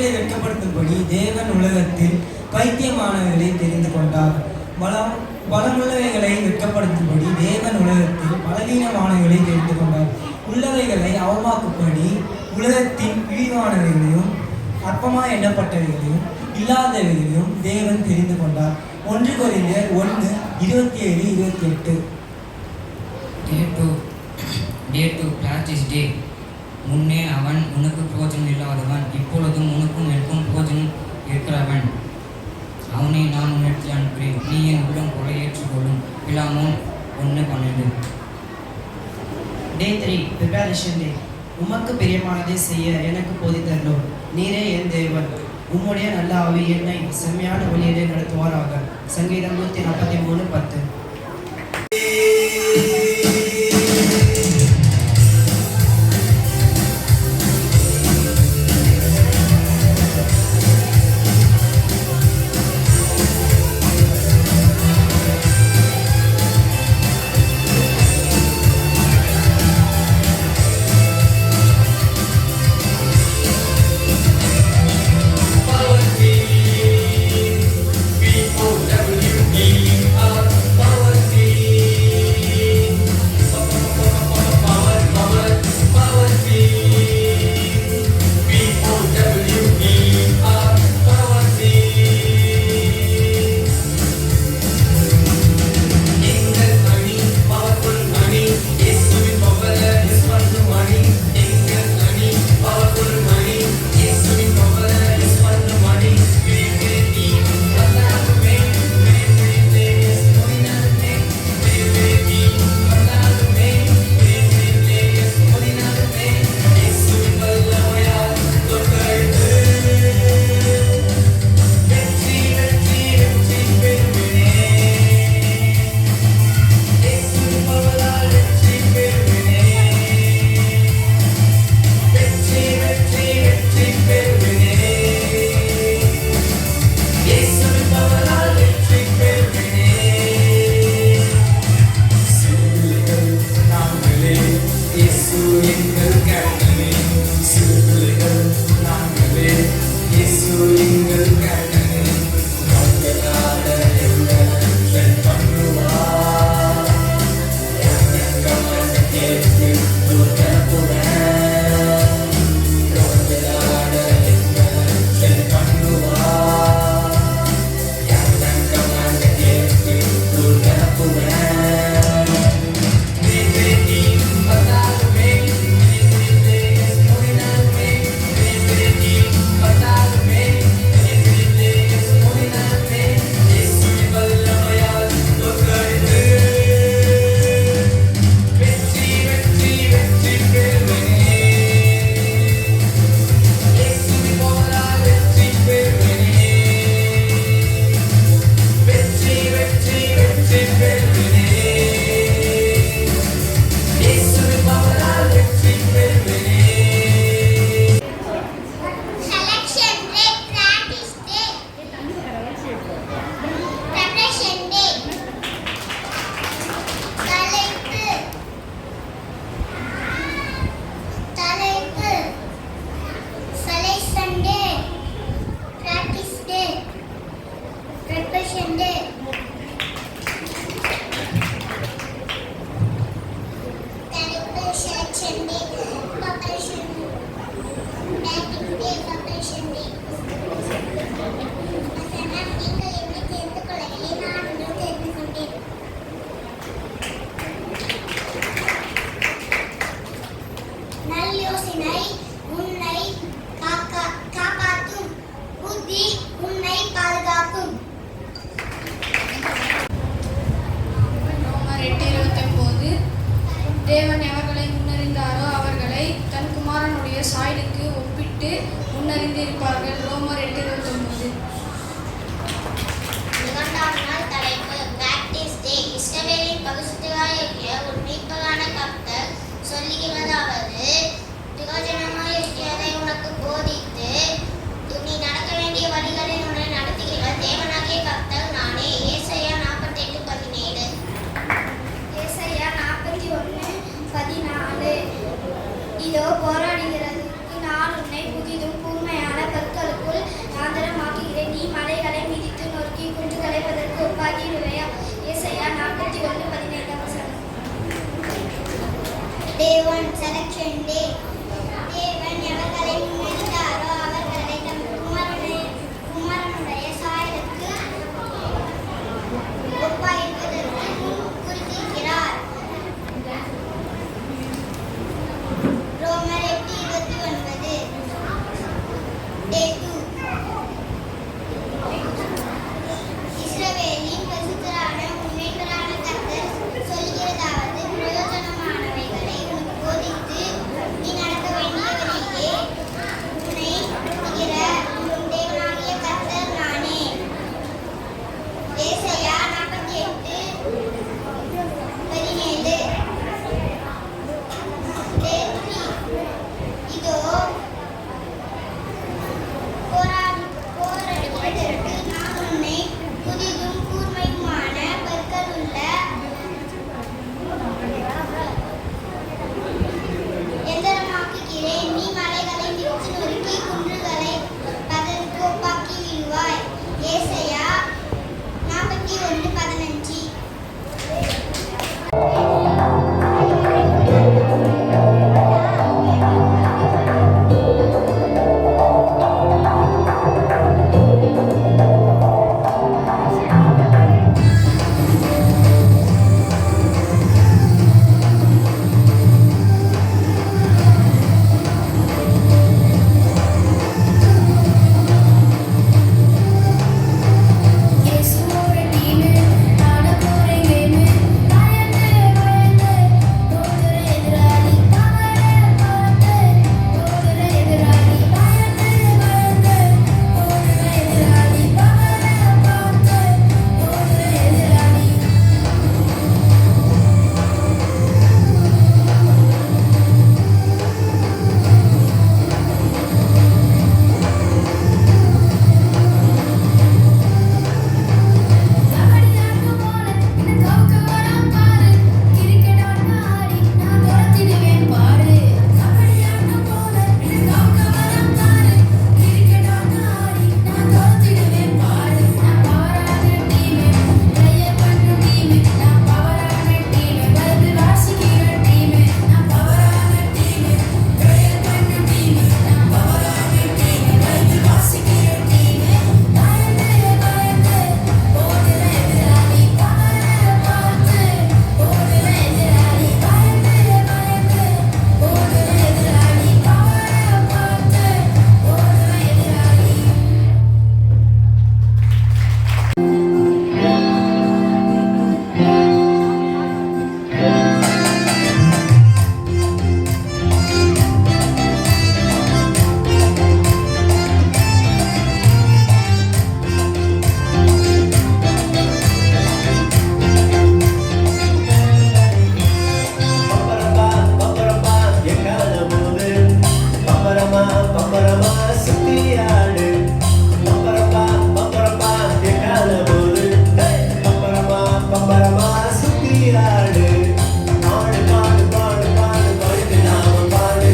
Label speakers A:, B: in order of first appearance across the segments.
A: மனிதரை வெட்கப்படுத்தும்படி தேவன் உலகத்தில் பைத்தியமானவர்களை தெரிந்து கொண்டார். பலமுள்ளவைகளை வெட்கப்படுத்தும்படி தேவன் உலகத்தில் பலவீனமானவர்களை தெரிந்து கொண்டார். உள்ளவைகளை அவமாக்கும்படி உலகத்தின் இழிவானவைகளையும் அற்பமாய் எண்ணப்பட்டவைகளையும் இல்லாதவைகளையும் தேவன் தெரிந்து கொண்டார். 1 கொரிந்தியர் 1:27-28.
B: Day to practice day. முன்னே அவன் உனக்கு புரோஜனம் இல்லாதவன், இப்பொழுதும் உனக்கும் எனக்கும் புரோஜனம் இருக்கிறவன். அவனை நான் உன்னிடத்தில் அனுப்புகிறேன், நீ என் உள்ளம் போல ஏற்றுக்கொள்ளும். பிலாமோன் 1:12.
C: Day 3 Preparation Day. உமக்கு பிரியமானதை செய்ய எனக்கு போதித்தருளும். நீரே என் தேவன். உம்முடைய நல்ல ஆவி என்னை செம்மையான வழியிலே நடத்துவாராக. சங்கீதம் 143:10.
D: தேவன் எவர்களை முன்னறிந்தாரோ அவர்களை தன் குமாரனுடைய சாயலுக்கு ஒப்பிட்டு முன்னறிந்திருப்பார்கள். ரோமர் 8:29.
E: இரண்டாம் நாள் தலைப்பு பிராக்டிஸ் டே. இஸ்ரவேலின் பரிசுத்தராகிய ஒரு மீட்பரான கர்த்தர் சொல்லுகிறதாவது, பிரயோஜனமாய் இருக்கிறதை உனக்கு போதித்து நீ நடக்க வேண்டிய வழிகளில் உன்னை நடத்துகிற தேவனாகிய கர்த்தர் நானே. ஏசாயா 48:17. ஏசாயா 41:17 1 Selection Day. தேவன் எவர்களை முன்னறிந்தாரோ அவர்களை தம் குமாரனுடைய சாயலுக்கு ஒப்பாயிருப்பதற்கு முன் குறித்திருக்கிறார். ரோமர் 8:29. Day 2. இஸ்ரவேலின் பரிசுத்தரான உன் மீட்பரான கர்த்தர் சொல்லுகிறதாவது, பிரயோஜனமானவைகளை உனக்கு போதித்து நீ நடக்க வேண்டிய வழியிலே உன்னை நடத்துகிற உன் தேவனாகிய கர்த்தர் நானே. ஏசாயா 48:17. Day 3. இதோ போரடிப்பதற்கு நான் உன்னை புதிதும் கூர்மையுமான பற்களுள்ள எந்திரமாக்குகிறேன். நீ மலைகளை பிச்சு நொறுக்கி குன்றுகளை பதருக்கு ஒப்பாக்கி விடுவாய். ஏசாயா 41:15.
F: இயேசுவோட டீமு நாட போறேன் கேமு பயந்து பயந்து ஓடுற எதிராளி பவரை பார்த்து ஓடுற எதிராளி பயந்து பயந்து ஓடுற எதிராளி பவரை பார்த்து ஓடுற எதிராளி கபடியாட்ட போல இந்த கவுக்கு வரான் பாரு கிரிக்கெட் ஆட்ட ஆடி நான் துரத்திடுவேன் பாரு கபடியாட்ட போல இந்த கவுக்கு வரான் பாரு கிரிக்கெட் ஆட்ட ஆடி நான் துரத்திடுவேன் பாரு நான் பவரான டீமு பிளேயர் பண்ண டீமு நான் பவரான டீமு வந்து வாசிக்கிற டீமு நான் பவரான டீமு பிளேயர் பண்ண டீமு நான் பவரான டீமு வந்து வாசிக்கிற டீமு பயந்து பயந்து ஓடுற எதிராளி பவரை பார்த்து ஓடுற எதிராளி பயந்து பயந்து ஓடுற எதிராளி பவரை பார்த்து ஓடுற எதிராளி
G: பம்பரமா பம்பரமா எங்கால போது பம்பரமா பம்பரமா சுத்தியாடு பம்பரமா பம்பரமா எங்கால போது பம்பரமா பம்பரமா சுத்தியாடு பாடு பாடு பாடு பாடு பழுது நாம பாடு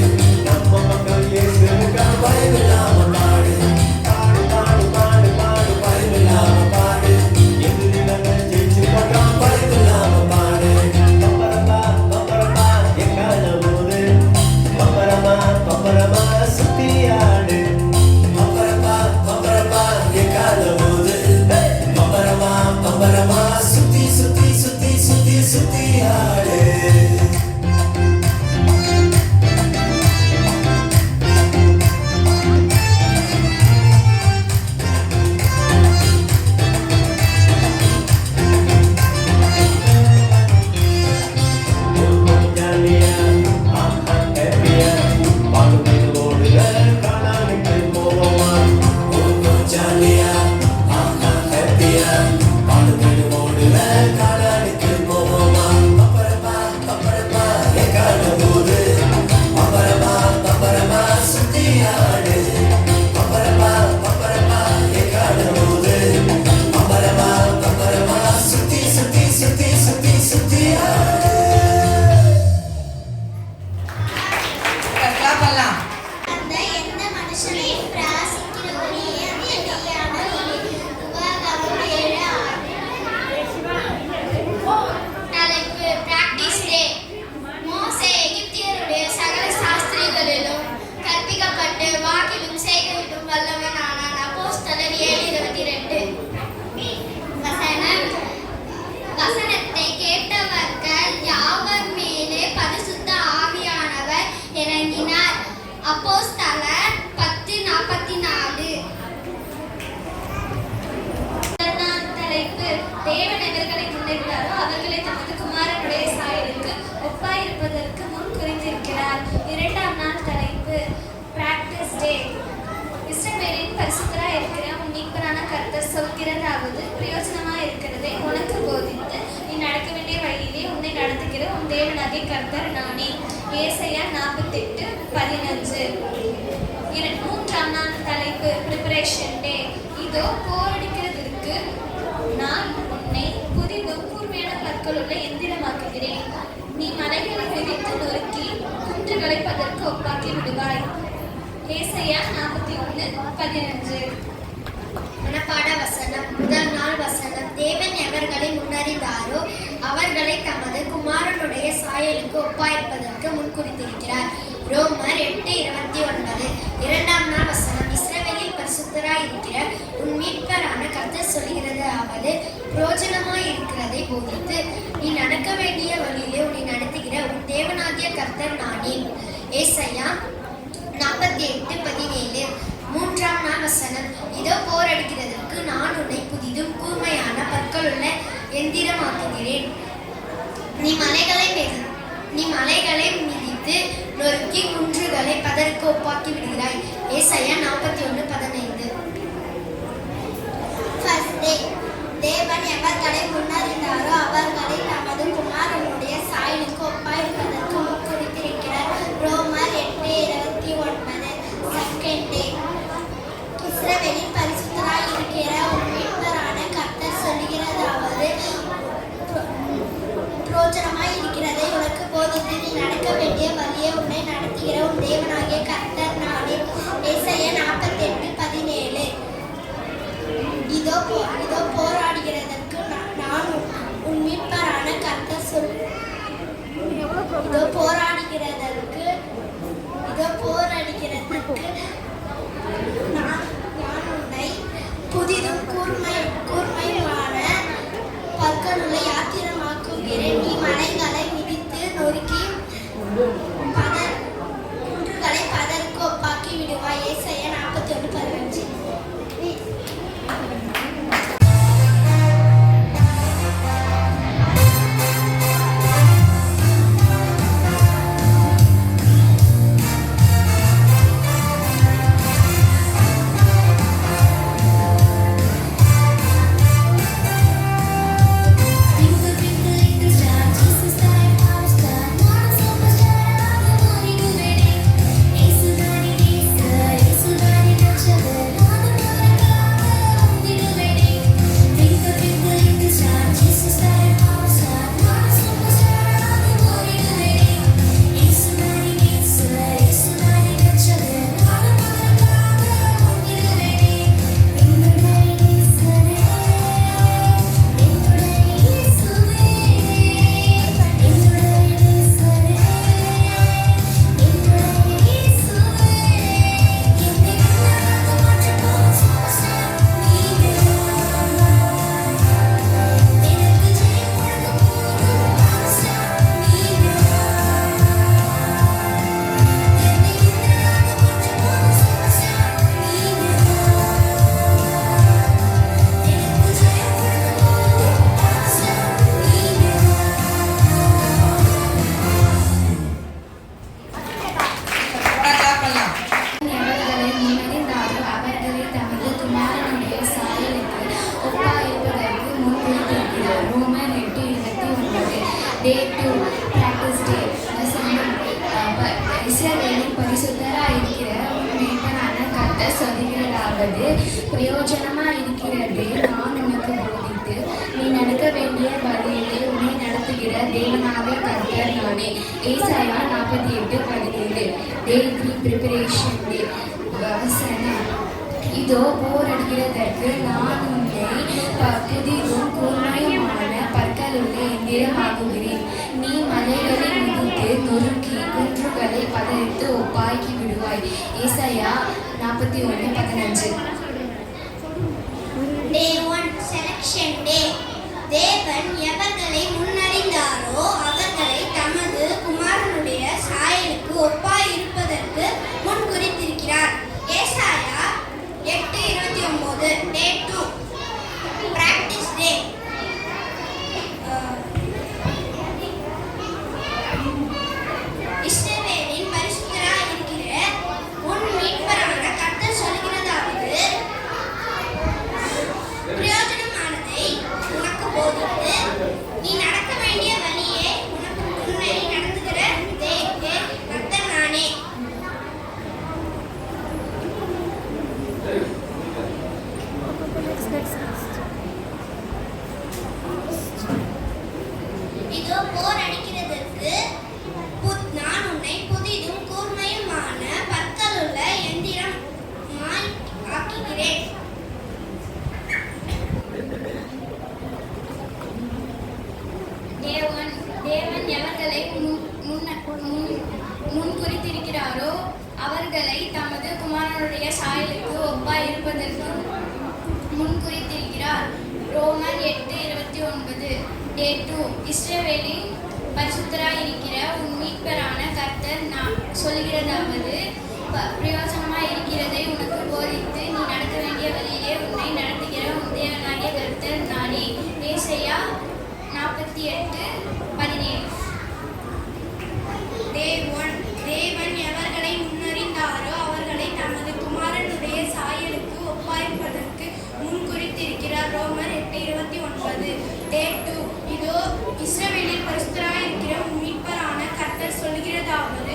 G: நம்ம மக்கள் இயேசுவுக்கா பழுது நாம பாடு பாடு பாடு பாடு பாடு பழுது நாம பாடு எதிரிகள் ஜெயிச்சு போட்டான் பழுது நாம பாடு பம்பரமா பம்பரமா எங்கால போது பம்பரமா பம்பரமா சுத்தியாடு பம்பரமா பம்பரமா எங்கால போது பம்பரமா பம்பரமா சுத்தி சுத்தி சுத்தி சுத்தி சுத்தியாடு ஜாலியா ஆஹா ஹேப்பியா பாடுவது ஓடுக காணானுக்கு போவோமா ஜாலியா ஆஹா ஹேப்பியா பாடுவது ஓடுக காணானுக்கு போவோமா பம்பரமா
E: வசனத்தை கேட்டவர்கள் யாவர் மேலே பரிசுத்த ஆவியானவர் இறங்கினார். அப்போஸ்தலர் 10:44. தலைப்பு தேவன் எவர்களை முன்னிறுத்தாரோ அவர்களை தமது குமாரனுடைய சாயலுக்கு ஒப்பாயிருப்பதற்கு முன் குறித்திருக்கிறார். 2ஆம் நாள் தலைப்பு பிராக்டிஸ் டே. இஸ்ரவேலின் பரிசுத்தராய் இருக்கிற உன் மீட்பரான கர்த்தர் சொல்கிறதாவது, பிரயோஜனமாய் இருக்கிறதை உனக்கு போதித்து நீ நடக்க வேண்டிய வழியிலே உன்னை நடத்துகிற உன் தேவனாகிய கர்த்தர் நானே. ஏசாயா 48:15. 3ஆம் நாள் தலைப்பு பிரிப்பரேஷன் டே. இதோ போரடிக்கிறதற்கு நான் உன்னை புதிதும் கூர்மையான பற்களுள்ள எந்திரமாக்குகிறேன். நீ மலைகளை மிதித்து நொறுக்கி குன்றுகளை பதற்கு ஒப்பாக்கி விடுவாய். ஏசாயா 41:15. மனப்பாட வசனம். முதல் நாள் வசனம். தேவன் எவர்களை முன்னறிந்தாரோ அவர்களை தமது குமாரனுடைய சாயலுக்கு ஒப்பாயிருப்பதற்கு முன்குறித்திருக்கிறார். ரோமர் 8:29. 2ஆம் நாள் வசனம். இஸ்ரவேலில் பரிசுத்தராய் இருக்கிற உன் மீட்பரான கர்த்தர் சொல்கிறதாவது, பிரயோஜனமாய் இருக்கிறதை போதித்து நீ நடக்க வேண்டிய வழியிலே உன்னை நடத்துகிற உன் தேவனாகிய கர்த்தர் நானே. ஏசாயா 48:17. 3ஆம் நாள் வசனம். இதோ போரடிக்கிறதற்கு நான் உன்னை புதிதும் கூர்மையான பற்களுள்ள எந்திரமாக்குகிறேன். நீ மலைகளை மிதித்து நொறுக்கி குன்றுகளை பதருக்கு ஒப்பாக்கி விடுகிறாய். ஏசாயா 41:15. தேவன் எவர்களை முன்னறிந்தாரோ அவர்களை தமது குமாரனுடைய சாயலுக்கு ஒப்பாயிருப்பதற்கு முன்குறித்திருக்கிறார். ரோமர் 8:29. Second day. இஸ்ரவேலின் பரிசுத்தராய் இருக்கிற உன் மீட்பரான கர்த்தர் சொல்கிறதாவது, பிரயோஜனமாய் இருக்கிறதை உனக்கு போதித்து நீ நடக்க வேண்டிய வழியை உன்னை நடத்துகிற உன் தேவனாகிய கர்த்தர் நானே. ஏசாயா 48:17. இதோ போராடுகிறதற்கு நான் உன் மீட்பரான கர்த்தர் இதோ போராடுகிறதற்கு நான் உன்னை புதிதும் கூர்மையான பற்களுள்ள யாத்திரமாக்குகிறேன். நீ மலைகளை மிதித்து நொறுக்கி குன்றுகளை பதருக்கு ஒப்பாக்கி விடுவாய். ஏசாயா 41:15. Day 2 Practice Day. இஸ்ரவேலின் பரிசுத்தராய் இருக்கிற உன் மீட்பரான கர்த்தர் சொல்கிறதாவது, பிரயோஜனமாய் இருக்கிறது நான் உனக்கு போதித்து நீ நடக்க வேண்டிய வழியிலே உன்னை நடத்துகிற தேவனாகிய கர்த்தர் நானே. ஏசாயா 48:17. Day 3 Preparation Day. வசனம். இதோ போரடிக்கிறதற்கு நான் உன்னை புதிதும் கூர்மையுமான பற்களுள்ள எந்திரமாக்குகிறேன். நீ மலைகளை மிதித்து நொறுக்கி குன்றுகளை பதறித்து ஒப்பாக்கி விடுவாய். ஏசாயா 41:15. Day 1 Selection Day. தேவன் எவர்களை முன்னறிந்தாரோ அவர்களை தமது குமாரனுடைய சாயலுக்கு ஒப்பாயிருப்பதற்கு முன் குறித்திருக்கிறார். ஏசாயா 8:29. Day 2. Practice day. இஸ்ரவேலின் பரிசுத்தராய் இருக்கிற உன் மீட்பரான கர்த்தர் சொல்கிறதாவது, பிரயோஜனமானதை உனக்கு போதித்து நீ நடக்க வேண்டிய வழியே உன்னை நடத்துகிற கர்த்தர் நானே. இதோ போர் அடிக்கிறதற்கு நான் உன்னை புதிதும் கூர்மையுமான பற்களுள்ள எந்திரமாய் ஆக்குகிறேன்.
D: தேவன் எவர்களை முன் குறித்திருக்கிறாரோ அவர்களை தமது குமாரனுடைய சாயலுக்கு ஒப்பாய் இருப்பதற்கு முன் குறித்திருக்கிறார். ரோமர் 8:29. Day 2. இஸ்ரவேலின் பரிசுத்தராய் இருக்கிற உன் மீட்பரான கர்த்தர் நான் சொல்கிறதாவது, பிரயோஜனமாய் இருக்கிறதை உனக்கு போதித்து நீ நடக்க வேண்டிய வழியிலே உன்னை நடத்துகிற உன் தேவனாகிய கர்த்தர் நானே. ஏசாயா 48:17. Day 1. தேவன் எவர்களை முன்னறிந்தாரோ அவர்களை தமது குமாரனுடைய சாயலுக்கு ஒப்பாயிருப்பதற்கு முன் குறித்திருக்கிறார். ரோமர் 8:29. Day 2. இதோ இஸ்ரவேலின் பரிசுத்தராய் இருக்கிற உன் மீட்பரான கர்த்தர் சொல்கிறதாவது,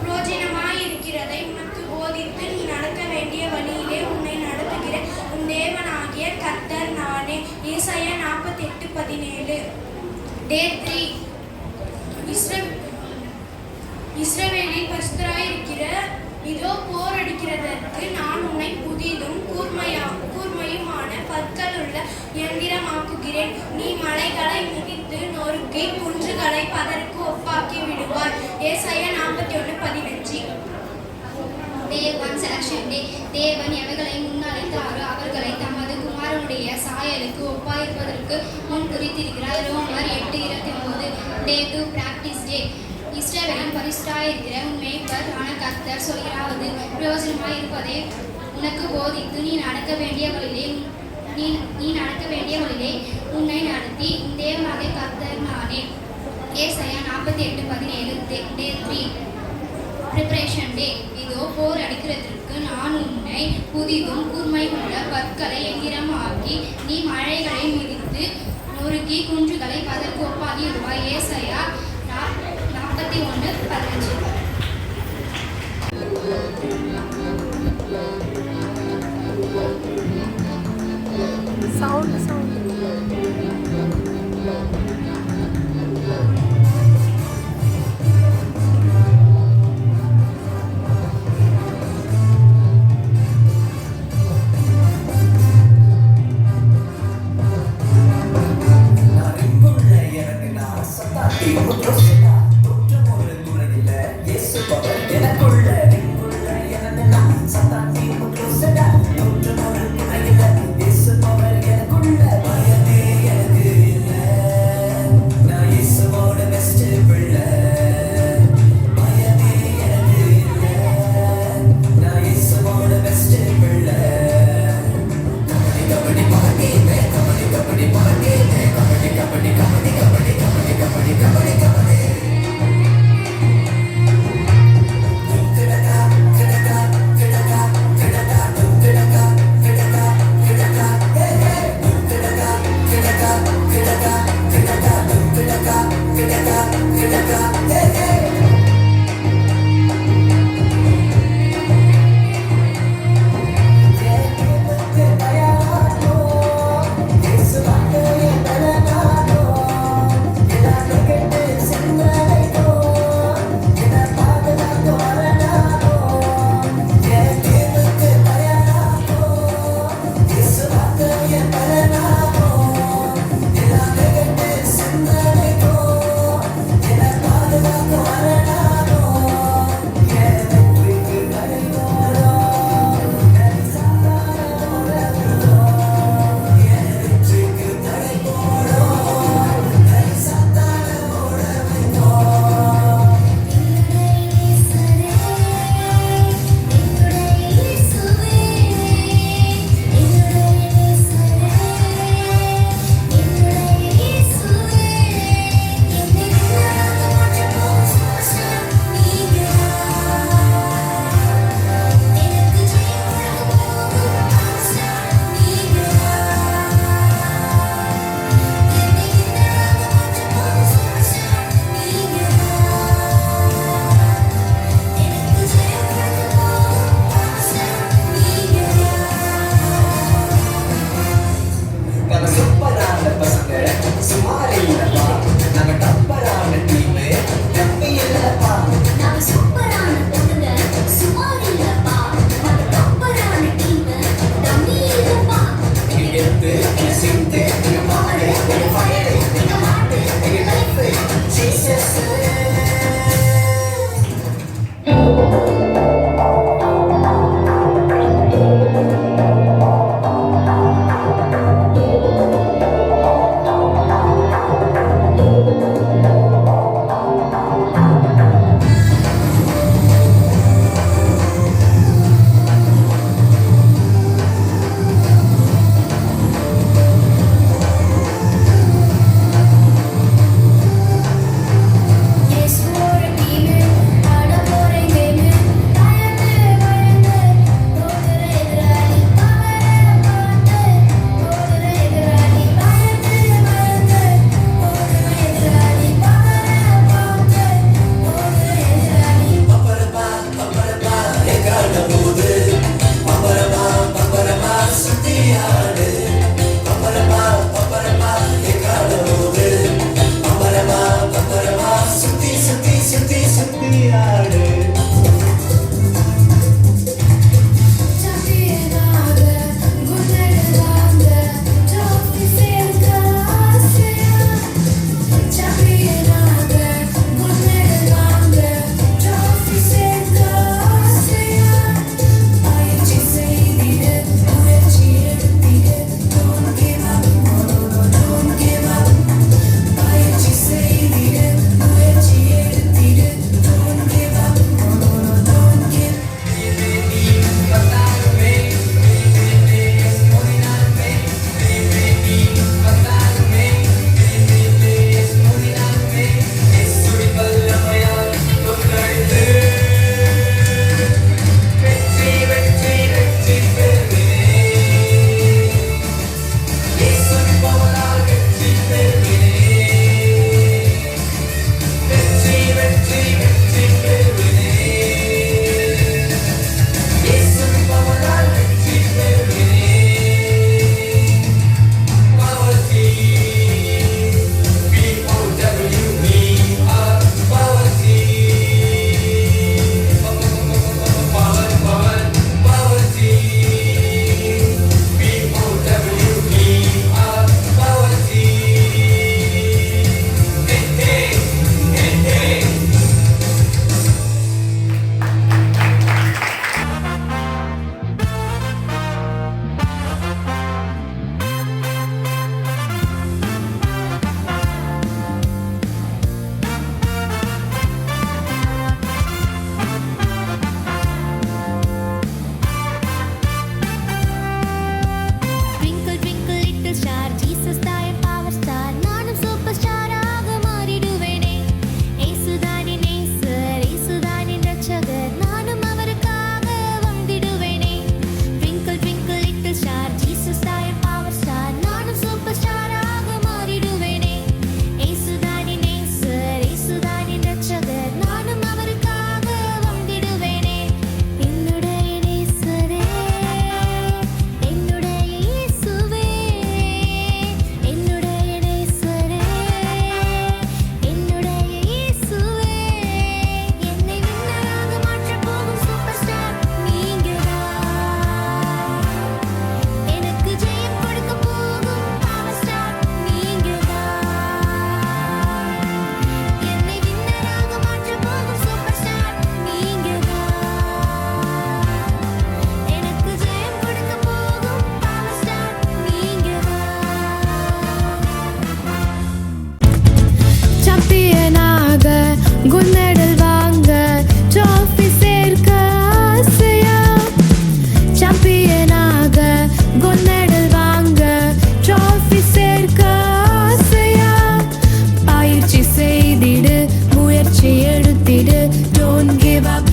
D: பிரயோஜனமாய் இருக்கிறதை உனக்கு போதித்து நீ நடக்க வேண்டிய வழியிலே உன்னை நடத்துகிற உன் தேவனாகிய கர்த்தர் நானே. ஏசாயா 48:17. Day 3. இஸ்ரவேலின் பரிசுத்தராய் இருக்கிற இதோ போர் அடிக்கிறதற்கு நான் உன்னை புதிதும் கூர்மையுமான பற்களுள்ள எந்திரமாக்குகிறேன். நீ மலைகளை மிதித்து நொறுக்கி குன்றுகளை பதருக்கு ஒப்பாக்கி விடுவார். ஏசாயா 41:15.
H: Day 1 Selection Day. தேவன் எவைகளை முன்னழைத்தாரோ அவர்களை தமது குமாரனுடைய சாயலுக்கு ஒப்பாயிருப்பதற்கு முன் குறித்திருக்கிறார். ரோமர் 8:29. Day 2 Practice Day. இஸ்ரவேலின் பரிசுத்தராய் இருக்கிற உன் மேய்ப்பரான கர்த்தர் சொல்கிறாவது, பிரயோஜனமாய் இருப்பதை உனக்கு போதித்து நீ நடக்க வேண்டிய வழியிலே உன்னை நடத்தி உன் தேவனாகிய கர்த்தர் நானே. ஏசாயா 48:17. Day 3 Preparation Day. இதோ போர் அடிக்கிறதற்கு நான் உன்னை புதிதும் கூர்மையுள்ள பற்களை எந்திரமாக்கி நீ மலைகளை மிதித்து நொறுக்கி குன்றுகளை பதற்கு ஒப்பாகி விடுவாய். ஏசாயா 41:15.
I: சத்தாத்தி முற்று செடா, நூற்று நூறு குறையில, இயேசு பவர் எனக்குள்ள
F: கோல்ட் மெடல் வாங்க ட்ராஃபி சேர்க்க ஆசையா சாம்பியனாக கோல்ட் மெடல் வாங்க ட்ராஃபி சேர்க்க ஆசையா பயிற்சி செய்திடு முயற்சி எடுத்திடு டோன்ட் கிவ் அப்